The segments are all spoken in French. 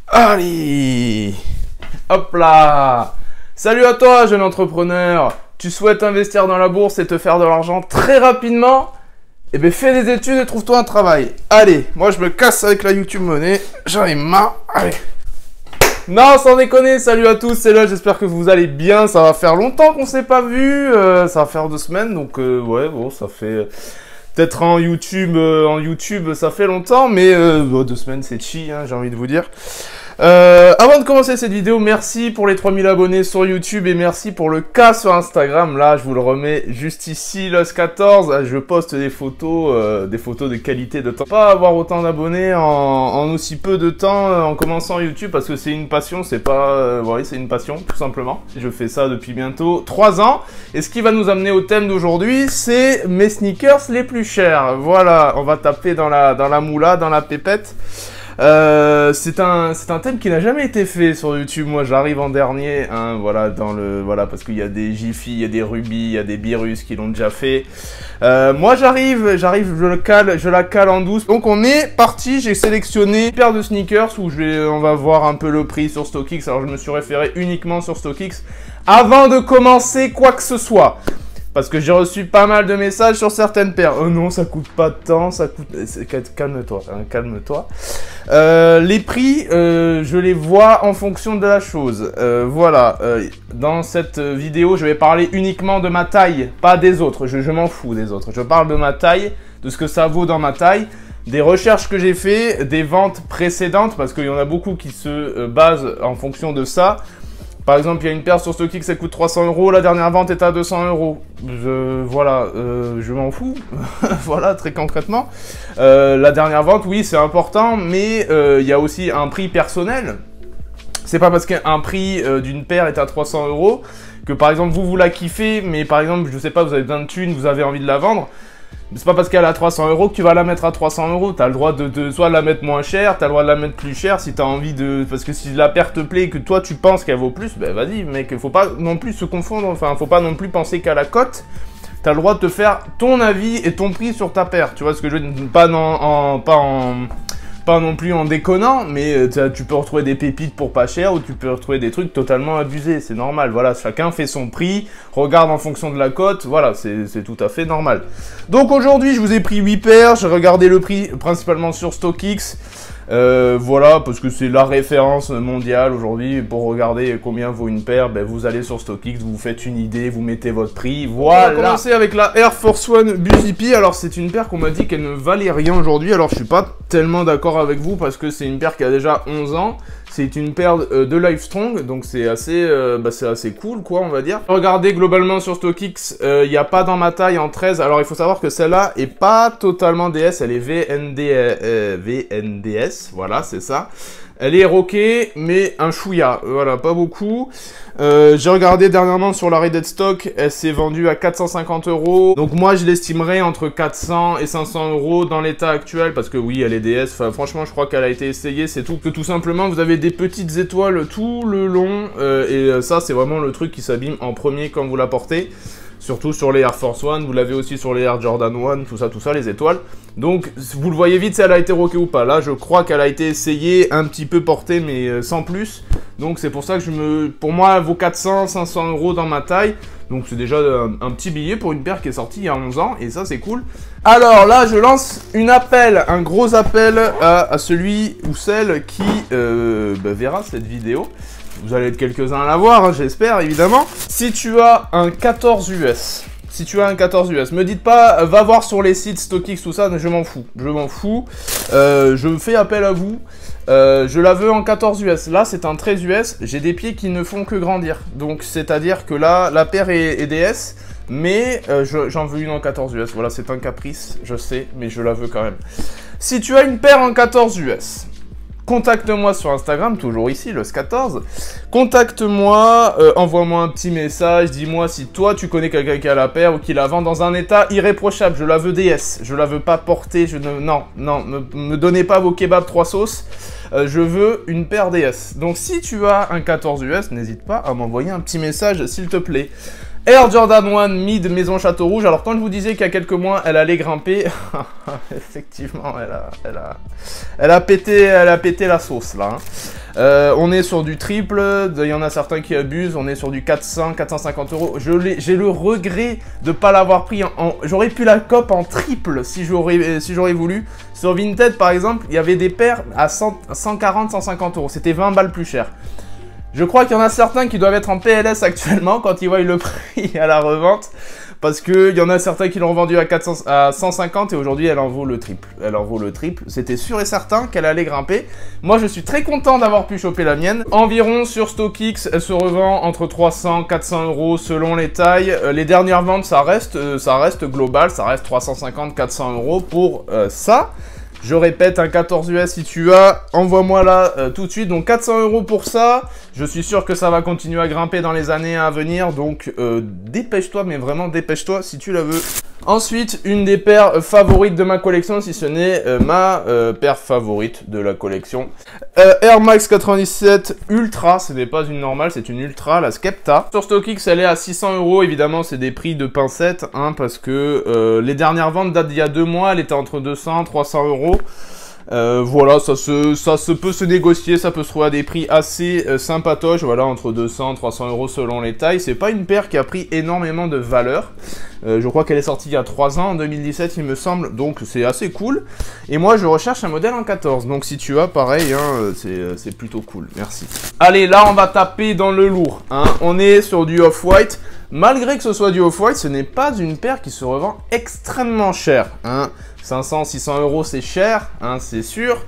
Allez, hop là. Salut à toi, jeune entrepreneur. Tu souhaites investir dans la bourse et te faire de l'argent très rapidement? Eh bien, fais des études et trouve-toi un travail. Allez, moi je me casse avec la YouTube Money. J'en ai marre. Allez. Non, sans déconner, salut à tous, c'est là, j'espère que vous allez bien. Ça va faire longtemps qu'on s'est pas vu. Ça va faire 2 semaines, donc ouais, bon, ça fait... Peut-être en YouTube, ça fait longtemps, mais 2 semaines c'est chi, hein, j'ai envie de vous dire. Avant de commencer cette vidéo, merci pour les 3000 abonnés sur YouTube et merci pour le K sur Instagram. Là, je vous le remets juste ici, LOS14. Je poste des photos de qualité de temps. Pas avoir autant d'abonnés en aussi peu de temps en commençant YouTube parce que c'est une passion, c'est pas... oui, c'est une passion, tout simplement. Je fais ça depuis bientôt 3 ans. Et ce qui va nous amener au thème d'aujourd'hui, c'est mes sneakers les plus chers. Voilà, on va taper dans la moula, dans la pépette. C'est un thème qui n'a jamais été fait sur YouTube. Moi j'arrive en dernier, hein, voilà, parce qu'il y a des Jiffy, il y a des Ruby, il y a des Birus qui l'ont déjà fait. Moi j'arrive, je la cale en douce. Donc on est parti, j'ai sélectionné une paire de sneakers où on va voir un peu le prix sur StockX. Alors je me suis référé uniquement sur StockX avant de commencer quoi que ce soit. Parce que j'ai reçu pas mal de messages sur certaines paires. Oh non, ça coûte pas tant, ça coûte... Calme-toi, hein, calme-toi. Les prix, je les vois en fonction de la chose. Voilà, dans cette vidéo, je vais parler uniquement de ma taille, pas des autres. Je m'en fous des autres. Je parle de ma taille, de ce que ça vaut dans ma taille, des recherches que j'ai fait, des ventes précédentes, parce qu'il y en a beaucoup qui se basent en fonction de ça. Par exemple, il y a une paire sur StockX, ça coûte 300 €, la dernière vente est à 200 €. Voilà, je m'en fous, voilà, très concrètement. La dernière vente, oui, c'est important, mais il y a aussi un prix personnel. C'est pas parce qu'un prix d'une paire est à 300 € que, par exemple, vous la kiffez, mais par exemple, je sais pas, vous avez besoin de thunes, vous avez envie de la vendre. C'est pas parce qu'elle est à 300 € que tu vas la mettre à 300 €. T'as le droit de soit la mettre moins cher, t'as le droit de la mettre plus cher si t'as envie de... Parce que si la paire te plaît et que toi tu penses qu'elle vaut plus, ben vas-y mec, faut pas non plus se confondre, enfin faut pas non plus penser qu'à la cote. T'as le droit de te faire ton avis et ton prix sur ta paire. Tu vois ce que je veux dire? Pas non plus en déconnant, mais tu peux retrouver des pépites pour pas cher ou tu peux retrouver des trucs totalement abusés, c'est normal, voilà, chacun fait son prix, regarde en fonction de la cote, voilà, c'est tout à fait normal. Donc aujourd'hui, je vous ai pris 8 paires, j'ai regardé le prix principalement sur StockX, voilà, parce que c'est la référence mondiale aujourd'hui, pour regarder combien vaut une paire, ben vous allez sur StockX, vous faites une idée, vous mettez votre prix, voilà. On va commencer avec la Air Force One Buzzy. Alors c'est une paire qu'on m'a dit qu'elle ne valait rien aujourd'hui, alors je suis pas tellement d'accord avec vous parce que c'est une paire qui a déjà 11 ans. C'est une paire de Livestrong, donc c'est assez cool, quoi, on va dire. Regardez, globalement, sur StockX, il n'y a pas dans ma taille en 13. Alors, il faut savoir que celle-là est pas totalement DS, elle est VNDS, voilà, c'est ça. Elle est rockée, mais un chouïa, voilà, pas beaucoup. J'ai regardé dernièrement sur la Reddit Stock, elle s'est vendue à 450 €. Donc moi, je l'estimerais entre 400 et 500 € dans l'état actuel, parce que oui, elle est DS. Enfin, franchement, je crois qu'elle a été essayée, c'est tout. Que tout simplement, vous avez des petites étoiles tout le long, et ça, c'est vraiment le truc qui s'abîme en premier quand vous la portez. Surtout sur les Air Force One, vous l'avez aussi sur les Air Jordan 1, tout ça, les étoiles. Donc, vous le voyez vite si elle a été rockée ou pas. Là, je crois qu'elle a été essayée, un petit peu portée, mais sans plus. Donc, c'est pour ça que pour moi, elle vaut 400, 500 € dans ma taille. Donc, c'est déjà un petit billet pour une paire qui est sortie il y a 11 ans, et ça, c'est cool. Alors là, je lance un gros appel à celui ou celle qui verra cette vidéo. Vous allez être quelques-uns à l'avoir, hein, j'espère, évidemment. Si tu as un 14 US, me dites pas, va voir sur les sites StockX, tout ça, je m'en fous. Je fais appel à vous. Je la veux en 14 US. Là, c'est un 13 US. J'ai des pieds qui ne font que grandir. Donc, c'est-à-dire que là, la paire est DS, mais j'en veux une en 14 US. Voilà, c'est un caprice, je sais, mais je la veux quand même. Si tu as une paire en 14 US... contacte-moi sur Instagram, toujours ici, LOS14. Contacte-moi, envoie-moi un petit message, dis-moi si toi tu connais quelqu'un qui a la paire ou qui la vend dans un état irréprochable. Je la veux DS, je la veux pas porter, non, me donnez pas vos kebabs 3 sauces. Je veux une paire DS. Donc si tu as un 14 US, n'hésite pas à m'envoyer un petit message s'il te plaît. Air Jordan 1 Mid Maison Château Rouge. Alors quand je vous disais qu'il y a quelques mois elle allait grimper, effectivement elle a pété la sauce là. On est sur du triple, il y en a certains qui abusent, on est sur du 400, 450 euros. J'ai le regret de ne pas l'avoir pris j'aurais pu la cope en triple si j'aurais voulu. Sur Vinted par exemple, il y avait des paires à 140, 150 euros, c'était 20 balles plus cher. Je crois qu'il y en a certains qui doivent être en PLS actuellement quand ils voient le prix à la revente. Parce qu'il y en a certains qui l'ont revendue à 150 et aujourd'hui elle en vaut le triple. Elle en vaut le triple. C'était sûr et certain qu'elle allait grimper. Moi je suis très content d'avoir pu choper la mienne. Environ sur StockX, elle se revend entre 300 et 400 euros selon les tailles. Les dernières ventes ça reste global, ça reste 350-400 euros pour ça. Je répète, un 14 US si tu as, envoie-moi là tout de suite. Donc 400 euros pour ça. Je suis sûr que ça va continuer à grimper dans les années à venir. Donc dépêche-toi, mais vraiment dépêche-toi si tu la veux. Ensuite, une des paires favorites de ma collection, si ce n'est ma paire favorite de la collection. Air Max 97 Ultra, ce n'est pas une normale, c'est une Ultra, la Skepta. Sur StockX, elle est à 600 euros. Évidemment, c'est des prix de pincettes, hein, parce que les dernières ventes datent d'il y a 2 mois. Elle était entre 200 et 300 euros. Voilà, ça peut se négocier, ça peut se trouver à des prix assez sympatoches, voilà, entre 200 et 300 euros selon les tailles. C'est pas une paire qui a pris énormément de valeur. Je crois qu'elle est sortie il y a 3 ans, en 2017 il me semble, donc c'est assez cool. Et moi je recherche un modèle en 14, donc si tu as, pareil, hein, c'est plutôt cool, merci. Allez, là on va taper dans le lourd, hein. On est sur du Off-White. Malgré que ce soit du Off-White, ce n'est pas une paire qui se revend extrêmement cher, hein. 500, 600 euros, c'est cher, hein, c'est sûr.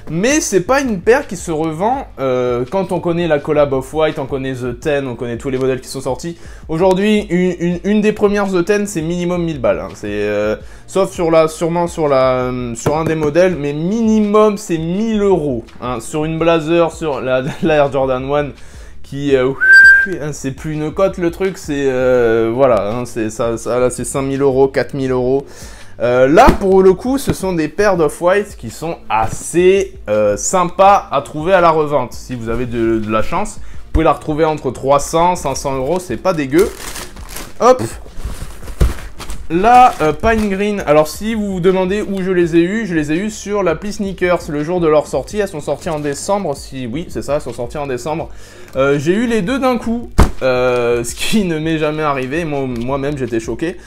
Mais c'est pas une paire qui se revend quand on connaît la collab Off-White, on connaît The 10, on connaît tous les modèles qui sont sortis. Aujourd'hui, une des premières The 10, c'est minimum 1000 balles. Hein. Sauf sûrement sur un des modèles, mais minimum c'est 1000 euros. Hein. Sur une Blazer, sur la Air Jordan 1, qui... c'est plus une cote le truc, c'est... voilà, hein, là c'est 5000 euros, 4000 euros. Là, pour le coup, ce sont des paires d'Off-White qui sont assez sympas à trouver à la revente. Si vous avez de la chance, vous pouvez la retrouver entre 300 et 500 euros, c'est pas dégueu. Hop. Là, Pine Green, alors si vous vous demandez où je les ai eus sur l'appli Sneakers, le jour de leur sortie. Elles sont sorties en décembre, oui, c'est ça, elles sont sorties en décembre. J'ai eu les deux d'un coup, ce qui ne m'est jamais arrivé, moi-même j'étais choqué.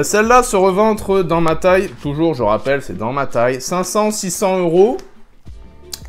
Celle-là se revend dans ma taille, toujours je rappelle, c'est dans ma taille, 500-600 euros.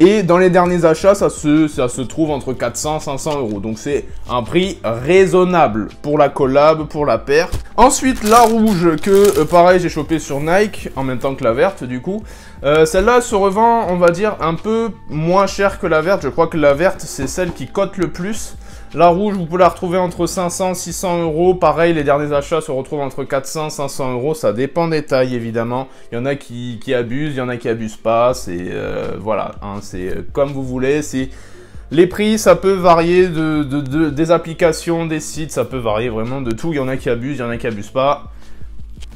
Et dans les derniers achats, ça se trouve entre 400 et 500 euros. Donc c'est un prix raisonnable pour la collab, pour la paire. Ensuite, la rouge que, pareil, j'ai chopé sur Nike, en même temps que la verte du coup. Celle-là se revend, on va dire, un peu moins cher que la verte. Je crois que la verte, c'est celle qui cote le plus. La rouge, vous pouvez la retrouver entre 500 et 600 euros. Pareil, les derniers achats se retrouvent entre 400 et 500 euros. Ça dépend des tailles, évidemment. Il y en a qui abusent, il y en a qui abusent pas. C'est voilà, hein, c'est comme vous voulez. Les prix, ça peut varier des applications, des sites. Ça peut varier vraiment de tout. Il y en a qui abusent, il y en a qui abusent pas.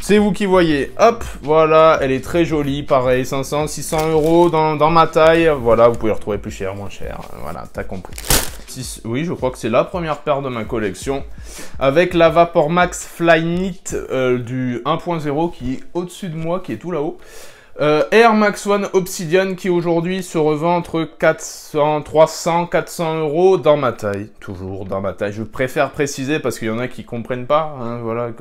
C'est vous qui voyez. Hop, voilà, elle est très jolie. Pareil, 500, 600 euros dans ma taille. Voilà, vous pouvez la retrouver plus cher, moins cher. Voilà, t'as compris. Oui, je crois que c'est la première paire de ma collection. Avec la Vapor Max Flyknit du 1.0 qui est au-dessus de moi, qui est tout là-haut. Air Max One Obsidian qui aujourd'hui se revend entre 300, 400 euros dans ma taille. Toujours dans ma taille. Je préfère préciser parce qu'il y en a qui comprennent pas. Hein, voilà.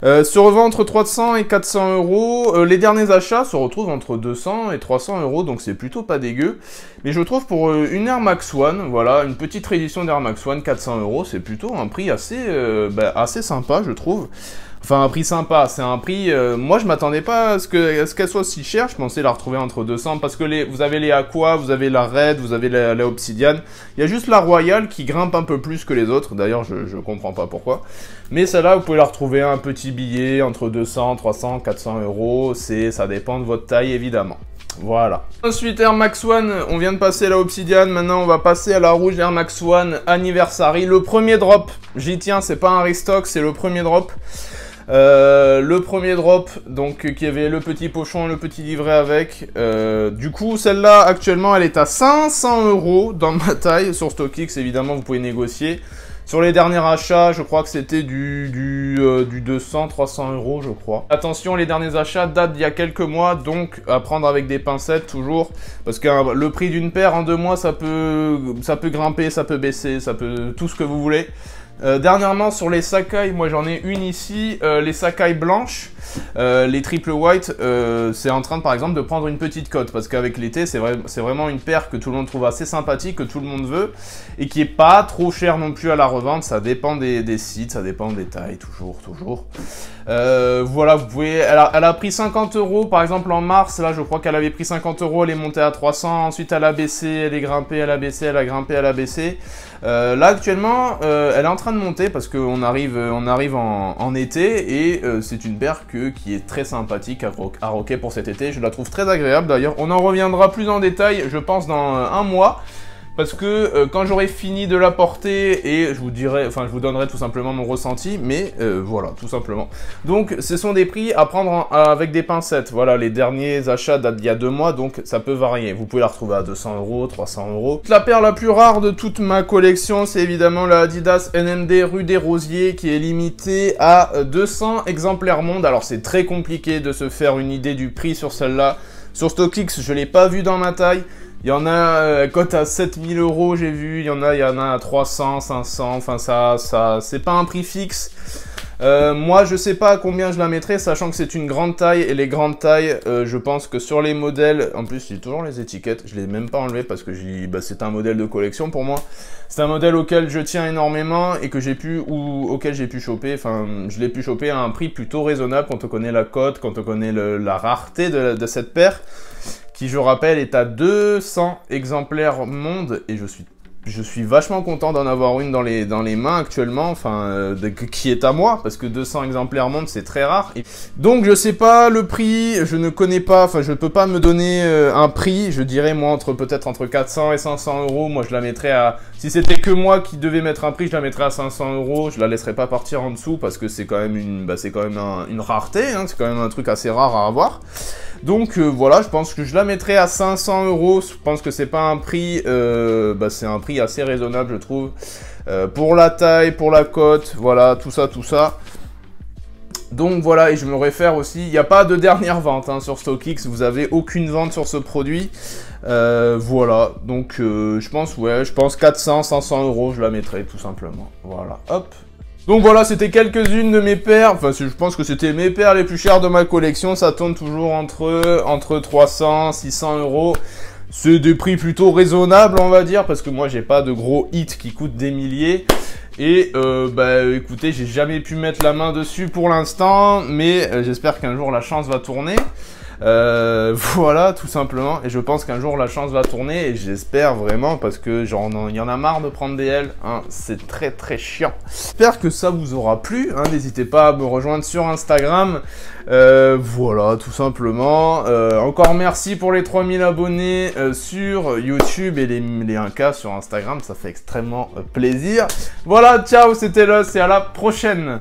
Se revend entre 300 et 400 euros. Les derniers achats se retrouvent entre 200 et 300 euros. Donc c'est plutôt pas dégueu. Mais je trouve pour une Air Max One, voilà, une petite réédition d'Air Max One, 400 euros, c'est plutôt un prix assez sympa, je trouve. Enfin, un prix sympa, c'est un prix... moi, je m'attendais pas à ce qu'elle soit si chère. Je pensais la retrouver entre 200 parce que vous avez les Aqua, vous avez la Red, vous avez la Obsidian. Il y a juste la Royal qui grimpe un peu plus que les autres. D'ailleurs, je comprends pas pourquoi. Mais celle-là, vous pouvez la retrouver à un petit billet entre 200, 300, 400 euros. Ça dépend de votre taille, évidemment. Voilà. Ensuite, Air Max One, on vient de passer à la Obsidian, maintenant on va passer à la rouge Air Max One Anniversary. Le premier drop, j'y tiens, c'est pas un restock, c'est le premier drop. Donc qui avait le petit pochon, le petit livret avec. Du coup, celle-là, actuellement, elle est à 500 euros dans ma taille. Sur StockX, évidemment, vous pouvez négocier. Sur les derniers achats, je crois que c'était du 200-300 euros, je crois. Attention, les derniers achats datent d'il y a quelques mois, donc à prendre avec des pincettes toujours. Parce que le prix d'une paire en 2 mois, ça peut grimper, ça peut baisser, ça peut tout ce que vous voulez. Dernièrement sur les Sacai, moi j'en ai une ici, les Sacai blanches, les triple white, c'est en train par exemple de prendre une petite cote parce qu'avec l'été c'est vraiment une paire que tout le monde trouve assez sympathique, que tout le monde veut et qui est pas trop cher non plus à la revente, ça dépend des sites, ça dépend des tailles, toujours. Voilà, vous pouvez, elle a pris 50 euros par exemple en mars, là je crois qu'elle avait pris 50 euros, elle est montée à 300, ensuite elle a baissé, elle est grimpée, elle a baissé, elle a grimpé, elle a baissé. Là actuellement, elle est en train de monter parce qu'on arrive en été et c'est une paire qui est très sympathique à rocker pour cet été. Je la trouve très agréable d'ailleurs. On en reviendra plus en détail, je pense, dans 1 mois. Parce que quand j'aurai fini de la porter et je vous donnerai tout simplement mon ressenti, mais voilà, tout simplement. Donc ce sont des prix à prendre avec des pincettes. Voilà, les derniers achats datent d'il y a 2 mois, donc ça peut varier. Vous pouvez la retrouver à 200 euros, 300 euros. La paire la plus rare de toute ma collection, c'est évidemment la Adidas NMD Rue des Rosiers, qui est limitée à 200 exemplaires monde. Alors c'est très compliqué de se faire une idée du prix sur celle-là. Sur StockX, je ne l'ai pas vu dans ma taille. Il y en a, cote à 7000 euros, j'ai vu, il y en a à 300, 500, enfin ça c'est pas un prix fixe. Moi, je sais pas à combien je la mettrai, sachant que c'est une grande taille, et les grandes tailles, je pense que sur les modèles, en plus, j'ai toujours les étiquettes, je les ai même pas enlevées parce que c'est un modèle de collection pour moi. C'est un modèle auquel je tiens énormément et que auquel j'ai pu choper, enfin, je l'ai pu choper à un prix plutôt raisonnable quand on connaît la cote, quand on connaît la rareté de cette paire, qui, je rappelle, est à 200 exemplaires monde, et je suis vachement content d'en avoir une dans les mains actuellement, enfin, qui est à moi, parce que 200 exemplaires monde, c'est très rare. Et donc, je sais pas le prix, je ne connais pas, enfin, je peux pas me donner un prix, je dirais, moi, peut-être entre 400 et 500 euros, moi, je la mettrais à... Si c'était que moi qui devais mettre un prix, je la mettrais à 500 euros, je la laisserais pas partir en dessous, parce que c'est quand même une rareté, hein, c'est quand même un truc assez rare à avoir. Donc voilà, je pense que je la mettrai à 500 euros. Je pense que c'est pas un prix, c'est un prix assez raisonnable, je trouve. Pour la taille, pour la cote, voilà, tout ça. Donc voilà, et je me réfère aussi, il n'y a pas de dernière vente hein, sur StockX, vous avez aucune vente sur ce produit. Voilà, donc je pense 400, 500 euros, je la mettrai tout simplement. Voilà, hop. Donc voilà, c'était quelques-unes de mes paires, enfin je pense que c'était mes paires les plus chères de ma collection, ça tourne toujours entre 300, 600 euros. C'est des prix plutôt raisonnables on va dire, parce que moi j'ai pas de gros hits qui coûtent des milliers. Et écoutez, j'ai jamais pu mettre la main dessus pour l'instant, mais j'espère qu'un jour la chance va tourner. Voilà, tout simplement. Et je pense qu'un jour la chance va tourner, et j'espère vraiment, parce que il y en a marre de prendre des L, hein, c'est très chiant. J'espère que ça vous aura plu, hein, n'hésitez pas à me rejoindre sur Instagram. Voilà, tout simplement. Encore merci pour les 3000 abonnés sur YouTube et les 1K sur Instagram, ça fait extrêmement plaisir. Voilà, ciao, c'était Los et à la prochaine.